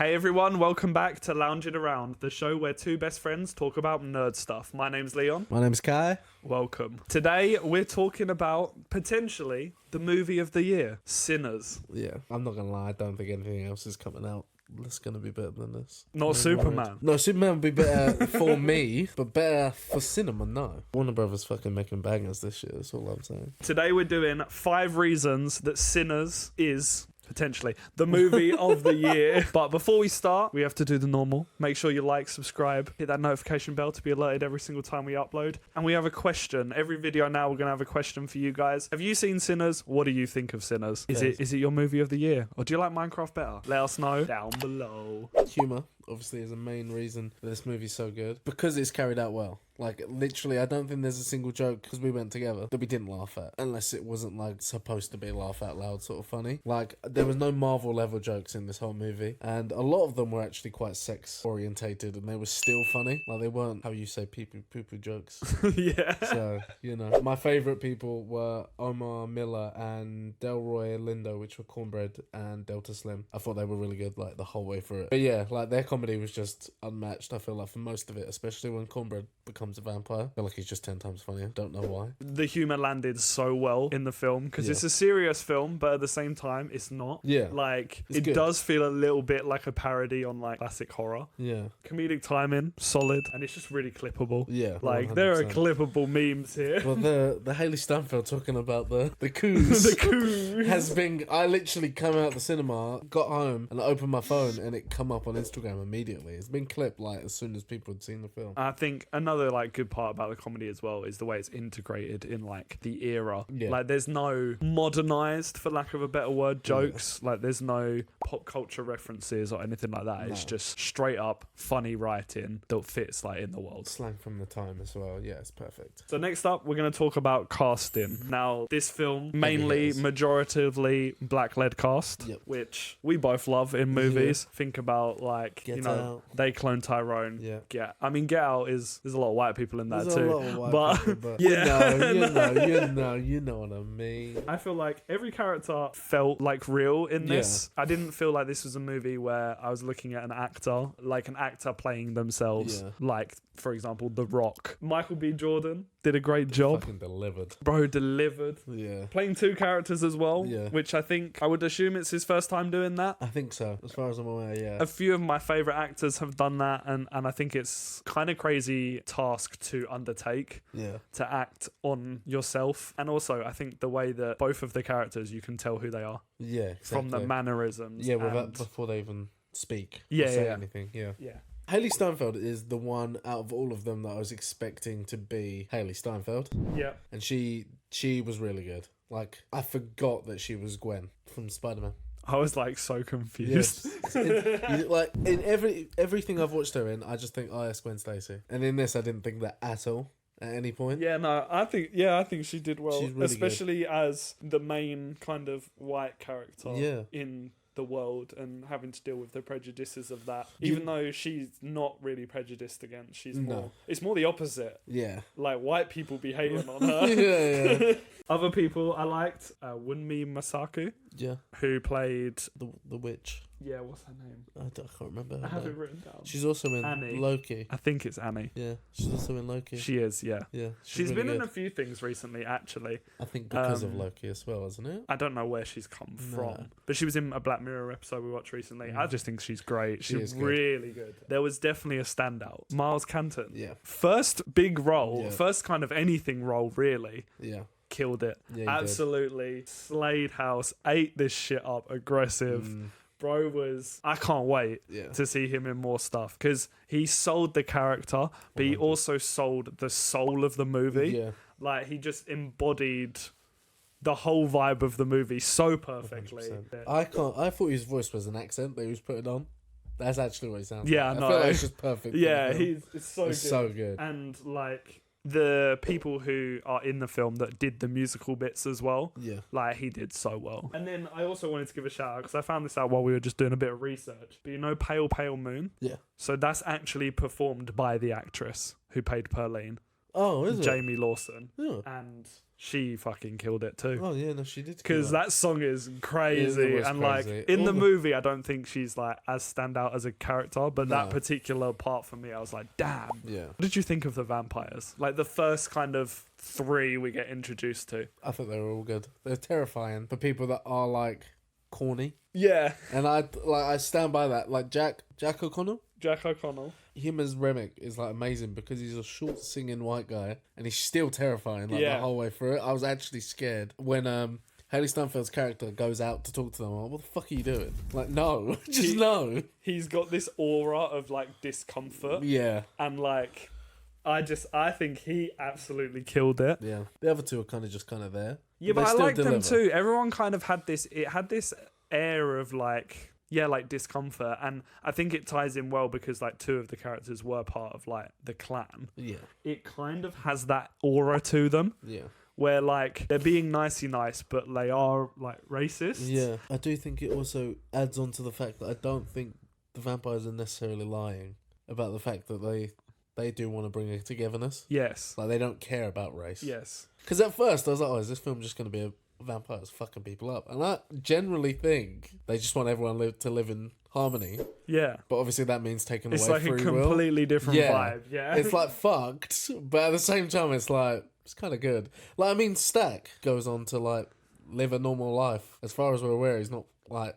Hey everyone, welcome back to Loungin Around, the show where two best friends talk about nerd stuff. My name's Leon. My name's Kai. Welcome. Today we're talking about, potentially, the movie of the year, Sinners. Yeah, I'm not gonna lie, I don't think anything else is coming out that's gonna be better than this. Not Superman. No, Superman would be better for me, but better for cinema, no. Warner Brothers fucking making bangers this year, that's all I'm saying. Today we're doing 5 reasons that Sinners is... potentially the movie of the year. But before we start, we have to do the normal. Make sure you like, subscribe, hit that notification bell to be alerted every single time we upload. And we have a question. Every video now we're going to have a question for you guys. Have you seen Sinners? What do you think of Sinners? Is it your movie of the year? Or do you like Minecraft better? Let us know down below. Humour, obviously, is a main reason this movie's so good. Because it's carried out well. Like, literally, I don't think there's a single joke, because we went together, that we didn't laugh at. Unless it wasn't, like, supposed to be laugh out loud sort of funny. Like, there was no Marvel level jokes in this whole movie. And a lot of them were actually quite sex orientated, and they were still funny. Like, they weren't, how you say, poo-poo jokes. Yeah. So, you know. My favourite people were Omar Miller and Delroy Lindo, which were Cornbread and Delta Slim. I thought they were really good, like, the whole way through it. But yeah, like, their comedy was just unmatched, I feel like, for most of it, especially when Cornbread becomes a vampire. I feel like he's just 10 times funnier. Don't know why. The humour landed so well in the film because it's a serious film, but at the same time, it's not. Yeah. Like, It's it good. does feel a little bit like a parody on, like, classic horror. Yeah. Comedic timing, solid, and it's just really clippable. Yeah. Like, there are 100%. clippable memes here. Well, the Haley Steinfeld talking about the coos. The coup. Has been... I literally come out the cinema, got home, and I opened my phone, and it come up on Instagram immediately. It's been clipped, like, as soon as people had seen the film. I think another, like, good part about the comedy as well is the way it's integrated in, like, the era. Yeah. Like, there's no modernized, for lack of a better word, jokes. Like, there's no pop culture references or anything like that. It's just straight up funny writing that fits, like, in the world. Slang from the time as well. Yeah, it's perfect. So next up, we're going to talk about casting. Now, this film, mainly, Yes. majoritively black-led cast, Yep. which we both love in movies. Think about, like, Get you know, Out. They Clone Tyrone. Yeah. Get Out is, there's a lot of white people in that There's too. a lot of white but people, but yeah. you know what I mean. I feel like every character felt like real in this. I didn't feel like this was a movie where I was looking at an actor playing themselves. Yeah. Like, for example, The Rock. Michael B. Jordan did a great job. Fucking delivered. Bro delivered. Yeah. Playing 2 characters as well, Yeah. which I think, I would assume it's his first time doing that. I think so. As far as I'm aware, yeah. A few of my favourite actors have done that, and I think it's kind of crazy task to undertake. Yeah. To act on yourself. And also, I think the way that both of the characters, you can tell who they are Yeah. Exactly. from the mannerisms. Yeah, and... before they even speak. Yeah, or say yeah. anything. Yeah. yeah. Haley Steinfeld is the one out of all of them that I was expecting to be Haley Steinfeld. Yeah. And she was really good. Like, I forgot that she was Gwen from Spider-Man. I was like so confused. Yes. Like, in everything I've watched her in, I just think, oh, it's Gwen Stacy. And in this, I didn't think that at all. At any point. Yeah, no, I think she did well. She's really especially as the main kind of white character Yeah. in the world and having to deal with the prejudices of that. Even though she's not really prejudiced against, she's more... It's more the opposite. Yeah. Like, white people be hating on her. Yeah. Other people I liked, Wunmi Masaku, Yeah. who played... The witch. Yeah, what's her name? I can't remember her I have name. it written down. She's also in Annie. Loki. I think it's Annie. Yeah. She's also in Loki. She is, yeah. Yeah. She's really been in good. a few things recently, actually. I think because of Loki as well, isn't it? I don't know where she's come from, but she was in a Black Mirror episode we watched recently. I just think she's great. She She's is good. really good. There was definitely a standout. Miles Canton. Yeah. First big role, Yeah. first kind of anything role, really. Yeah. Killed it. Yeah, he absolutely slayed house, ate this shit up, aggressive. Bro was... I can't wait to see him in more stuff because he sold the character, but he also sold the soul of the movie. Yeah. Like, he just embodied the whole vibe of the movie so perfectly. 100%. Yeah. I thought his voice was an accent that he was putting on. That's actually what it sounds Yeah, like. I know. I feel like it's just perfect. Yeah, it's so good. so good. And, like, the people who are in the film that did the musical bits as well, like, he did so well. And then I also wanted to give a shout out because I found this out while we were just doing a bit of research. But you know Pale Pale Moon? Yeah. So that's actually performed by the actress who played Pearline. Oh, is it? Jamie Lawson, Yeah. and she fucking killed it too. Oh yeah, no, she did. Because that song is crazy, It was and crazy. like in All the the- movie, I don't think she's like as standout as a character, but that No. particular part for me, I was like, damn. Yeah, What did you think of the vampires? Like the first kind of 3 we get introduced to. I thought they were all good. They're terrifying for people that are like corny, Yeah, and I stand by that. Like Jack O'Connell. Jack O'Connell. Him as Remick is like amazing because he's a short singing white guy and he's still terrifying like Yeah. the whole way through it. I was actually scared when Haley Steinfeld's character goes out to talk to them. I'm like, what the fuck are you doing? Like, no, just no. He's got this aura of like discomfort, Yeah, and like I think he absolutely killed it. yeah. The other two are kind of there. Yeah, they but I still like them deliver. too. Everyone kind of had this. It had this air of like. Yeah, like discomfort, and I think it ties in well because like 2 of the characters were part of like the clan. Yeah, It kind of has that aura to them yeah. where like they're being nicey nice, but they are like racist. Yeah, I do think it also adds on to the fact that I don't think the vampires are necessarily lying about the fact that they do want to bring a togetherness. Yes. Like, they don't care about race. Yes. Because at first I was like, oh, is this film just going to be a vampires fucking people up? And I generally think they just want everyone to live in harmony. Yeah. But obviously that means taking It's away like a free will. completely different Yeah. vibe. Yeah. It's like fucked, but at the same time it's like, it's kind of good. Like, I mean, Stack goes on to like live a normal life. As far as we're aware, he's not like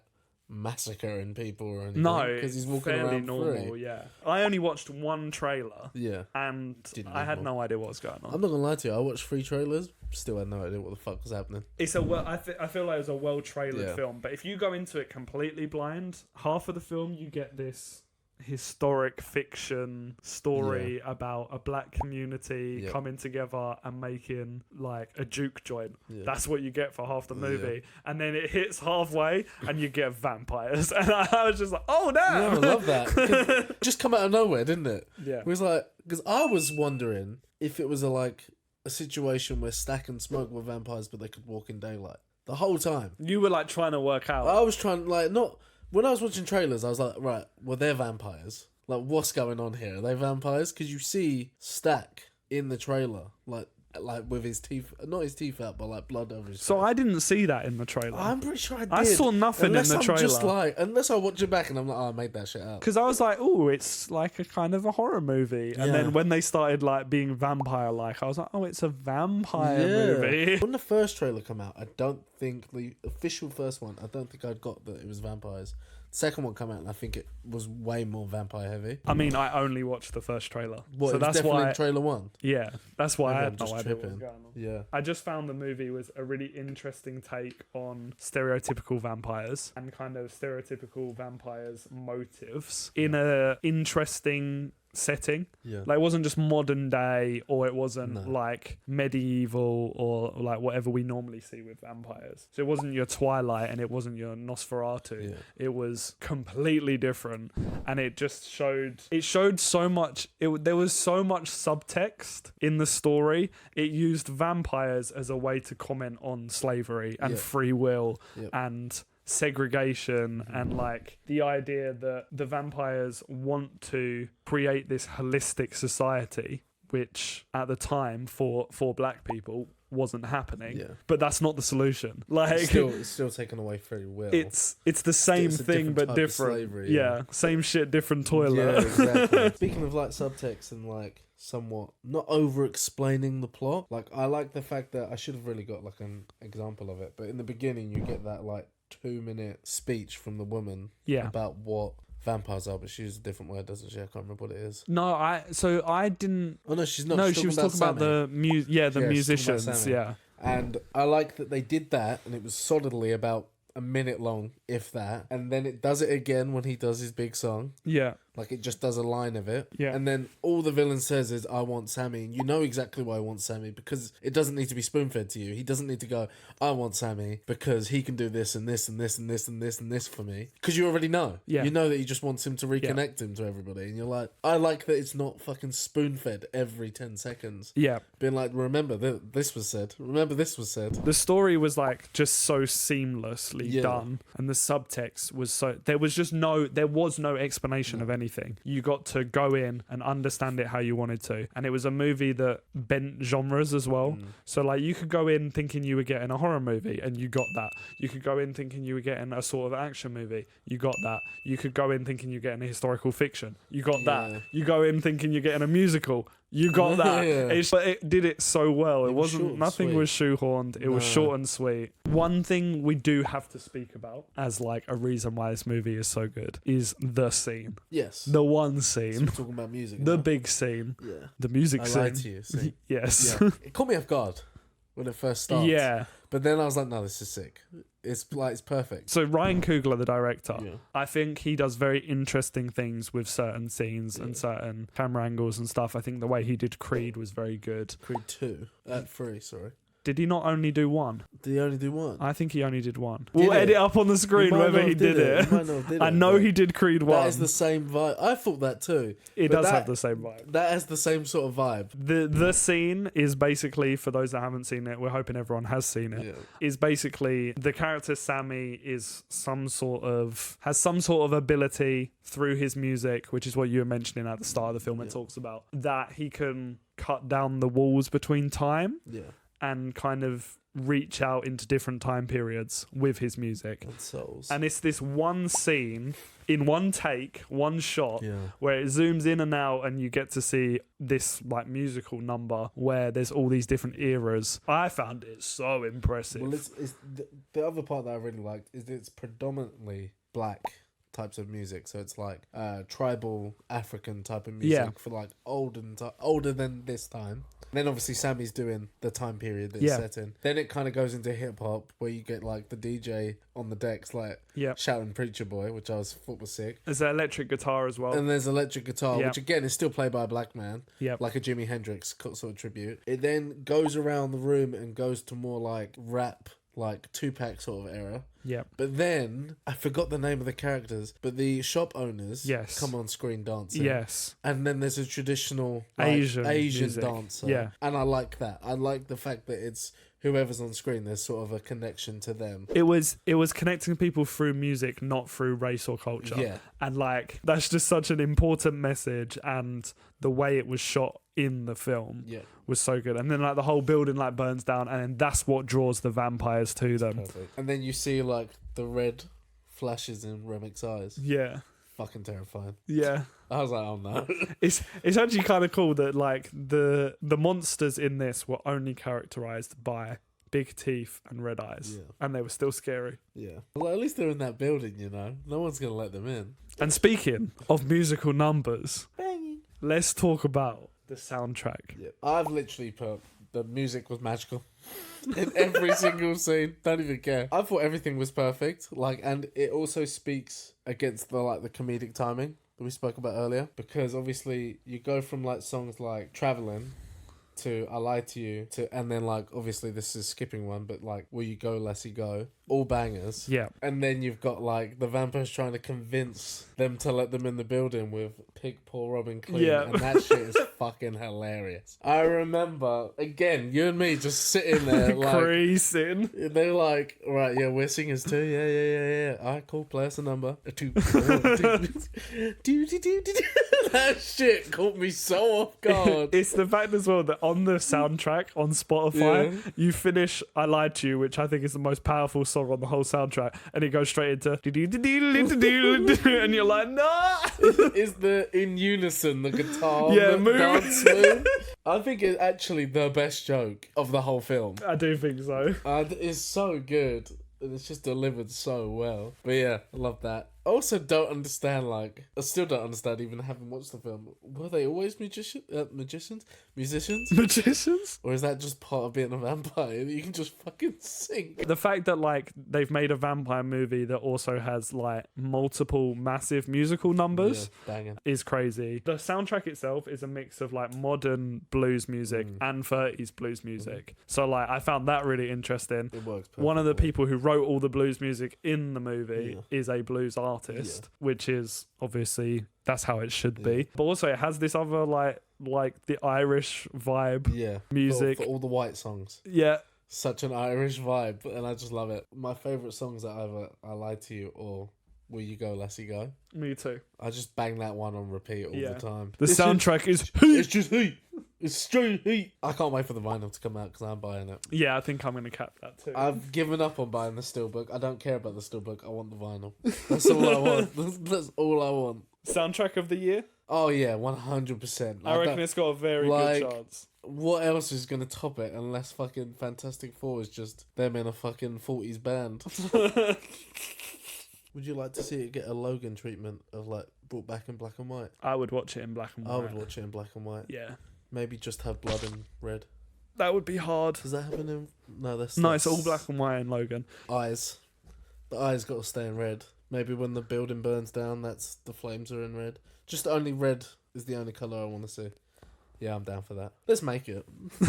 massacring people or anything. no, because he's walking fairly around normal. free. Yeah. I only watched one trailer Yeah. and Didn't I need had more. no idea what was going on. I'm not gonna lie to you, I watched 3 trailers, still had no idea what the fuck was happening. It's a well. I feel like it's a well trailered Yeah. film, but if you go into it completely blind, half of the film you get this historic fiction story about a black community Yeah. coming together and making like a juke joint. Yeah. That's what you get for half the movie, and then it hits halfway and you get vampires, and I was just like, oh Yeah, I damn. love that. 'Cause it just come out of nowhere, didn't it? Yeah. It was like, because I was wondering if it was a situation where Stack and Smoke were vampires, but they could walk in daylight the whole time. You were like trying to work out. I was trying, like, not when I was watching trailers, I was like, right, well, they're vampires. Like, what's going on here? Are they vampires? Because you see Stack in the trailer, like with his teeth, not his teeth out, but like blood over his. So face. I didn't see that in the trailer. I'm pretty sure I did. I saw nothing unless in the I'm trailer. Just like, unless I watch it back and I'm like, oh, I made that shit up. Because I was like, oh, it's like a kind of a horror movie. And Yeah. then when they started like being vampire-like, I was like, oh, it's a vampire movie. When the first trailer came out, I don't think the official first one, I don't think I'd got that it was vampires. The second one came out and I think it was way more vampire heavy. I mean, I only watched the first trailer. What, so it was that's definitely why, in trailer 1? yeah, that's why Maybe I I'm had no just idea what was tripping. going on. Yeah. I just found the movie was a really interesting take on stereotypical vampires and kind of stereotypical vampires' motives in a interesting setting. Yeah. Like, it wasn't just modern day, or it wasn't No. like medieval, or like whatever we normally see with vampires. So it wasn't your Twilight and it wasn't your Nosferatu. Yeah. It was completely different, and it just showed so much. There was so much subtext in the story. It used vampires as a way to comment on slavery and Yeah. free will Yep. and segregation, and like the idea that the vampires want to create this holistic society, which at the time for black people wasn't happening. Yeah. But that's not the solution. Like, It's still taken away free will. it's the same It's a thing different but type of different. slavery, yeah, same shit, different toilet. Yeah, exactly. Speaking of like subtext and like somewhat not over explaining the plot, like I like the fact that I should have really got like an example of it, but in the beginning you get that like 2-minute speech from the woman Yeah. about what vampires are, but she uses a different word, doesn't she? I can't remember what it is. No, I didn't. Oh no, she's not. No, She's she was talking about Sammy. the Yeah, she's talking about musicians. Sammy. Yeah. And I like that they did that, and it was solidly about a minute long, if that. And then it does it again when he does his big song. Yeah. Like, it just does a line of it. Yeah. And then all the villain says is, I want Sammy. And you know exactly why I want Sammy, because it doesn't need to be spoon-fed to you. He doesn't need to go, I want Sammy because he can do this and this and this and this and this and this for me. Because you already know. Yeah. You know that he just wants him to reconnect him to everybody. And you're like, I like that it's not fucking spoon-fed every 10 seconds. Yeah. Being like, remember this was said. Remember this was said. The story was like just so seamlessly Yeah. done, and the subtext was so there was no explanation of any anything. You got to go in and understand it how you wanted to. And it was a movie that bent genres as well. So like you could go in thinking you were getting a horror movie and you got that. You could go in thinking you were getting a sort of action movie. You got that. You could go in thinking you're getting a historical fiction. You got that. You go in thinking you're getting a musical. You got that. But it did it so well. It wasn't, nothing was shoehorned. It was short and sweet. One thing we do have to speak about as like a reason why this movie is so good is the scene. Yes. The one scene. So we're talking about music. The big scene. Yeah. The music scene. I lied to you. See? Yes. Yeah. It caught me off guard when it first started. Yeah. But then I was like, no, this is sick. It's perfect. So Ryan Coogler, the director, I think he does very interesting things with certain scenes and certain camera angles and stuff. I think the way he did Creed was very good. Creed 2. 3, sorry. Did he not only do one? Did he only do one? I think he only did one. We'll edit up on the screen whether he did it. I know he did Creed 1. That is the same vibe. I thought that too. It does have the same vibe. That has the same sort of vibe. The scene is basically, for those that haven't seen it, we're hoping everyone has seen it, is basically the character Sammy has some sort of ability through his music, which is what you were mentioning at the start of the film. It talks about that he can cut down the walls between time. Yeah. And kind of reach out into different time periods with his music. And it's this one scene in one take, one shot, where it zooms in and out and you get to see this like musical number where there's all these different eras. I found it so impressive. Well, it's the other part that I really liked is it's predominantly black types of music, so it's like tribal African type of music for like older than this time. Then obviously Sammy's doing the time period that it's set in. Then it kind of goes into hip hop where you get like the DJ on the decks like shouting Preacher Boy, which I thought was sick. There's an electric guitar as well. And there's electric guitar, which again is still played by a black man, like a Jimi Hendrix sort of tribute. It then goes around the room and goes to more like rap, like Tupac sort of era. Yeah. But then I forgot the name of the characters, but the shop owners come on screen dancing. Yes. And then there's a traditional like, Asian dancer. Yeah. And I like that. I like the fact that it's whoever's on screen, there's sort of a connection to them. It was connecting people through music, not through race or culture. Yeah. And like that's just such an important message, and the way it was shot in the film was so good. And then like the whole building like burns down, and then that's what draws the vampires to them. Perfect. And then you see like the red flashes in Remic's eyes. Yeah. Fucking terrifying. Yeah. I was like, oh no. It's actually kind of cool that like the monsters in this were only characterized by big teeth and red eyes. Yeah. And they were still scary. Yeah. Well, at least they're in that building, you know. No one's going to let them in. And speaking of musical numbers, let's talk about the soundtrack. Yeah. I've literally put the music was magical. In every single scene. Don't even care. I thought everything was perfect. Like, and it also speaks against the comedic timing that we spoke about earlier. Because obviously you go from like songs like Traveling to I Lied to You to, and then like obviously this is skipping one, but like Will You Go Lassie Go, all bangers. Yeah. And then you've got like the vampires trying to convince them to let them in the building with Pig Paul Robin Clean. Yeah. And that shit is fucking hilarious. I remember again, you and me just sitting there like creasing. They're like, right, yeah, we're singers too. Yeah. Alright, cool, play us a number. That shit caught me so off guard. It's the fact as well that on the soundtrack on Spotify, you finish I Lied to You, which I think is the most powerful song on the whole soundtrack, and it goes straight into and you're like, no. Is the in unison the guitar dance move? I think it's actually the best joke of the whole film. I do think so. It's so good. And it's just delivered so well. But yeah, I love that. I also don't understand, like, I still don't understand even having watched the film. Were they always magicians? Musicians? Or is that just part of being a vampire? You can just fucking sing. The fact that, like, they've made a vampire movie that also has, like, multiple massive musical numbers is crazy. The soundtrack itself is a mix of, like, modern blues music and 30s blues music. So, like, I found that really interesting. It works perfectly. One of the people who wrote all the blues music in the movie is a blues artist, which is obviously that's how it should be. But also it has this other like the Irish vibe music for all the white songs. Yeah. Such an Irish vibe, and I just love it. My favourite songs are either I Lied to You or Will You Go, Lassie Go. Me too. I just bang that one on repeat all the time. The soundtrack is It's just heat. It's straight heat. I can't wait for the vinyl to come out because I'm buying it. Yeah, I think I'm going to cap that too. I've given up on buying the steelbook. I don't care about the steelbook. I want the vinyl. That's all I want. That's all I want. Soundtrack of the year? Oh yeah, 100%. I reckon it's got a very good chance. What else is going to top it unless fucking Fantastic Four is just them in a fucking 40s band? Would you like to see it get a Logan treatment of like brought back in black and white? I would watch it in black and white. I would watch it in black and white. Yeah. Maybe just have blood in red. That would be hard. Does that happen in... No, that's... No, it's all black and white in Logan. Eyes. The eyes got to stay in red. Maybe when the building burns down, that's the flames are in red. Just only red is the only colour I want to see. Yeah, I'm down for that. Let's make it.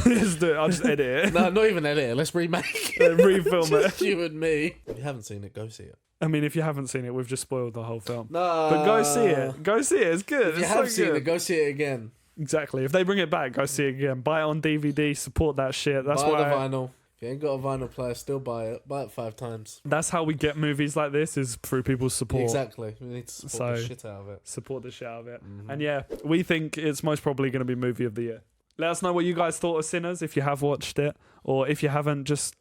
Let's do it. I'll just edit it. No, not even edit it. Let's remake it. Refilm it. Just you and me. If you haven't seen it, go see it. I mean, if you haven't seen it, we've just spoiled the whole film. No. But go see it. Go see it. It's good. If you it's have so seen good. it, go see it again. Exactly. If they bring it back, go see it again. Buy it on DVD. Support that shit. That's buy why. the vinyl. If you ain't got a vinyl player, still buy it. Buy it 5 times. That's how we get movies like this, is through people's support. Exactly. We need to support the shit out of it. Support the shit out of it. Mm-hmm. And yeah, we think it's most probably going to be movie of the year. Let us know what you guys thought of Sinners if you have watched it. Or if you haven't, just,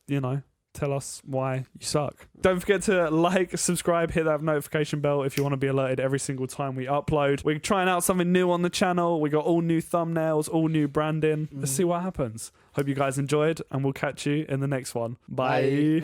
tell us why you suck. Don't forget to like, subscribe, hit that notification bell if you want to be alerted every single time we upload. We're trying out something new on the channel. We got all new thumbnails, all new branding. Let's see what happens. Hope you guys enjoyed, and we'll catch you in the next one. Bye.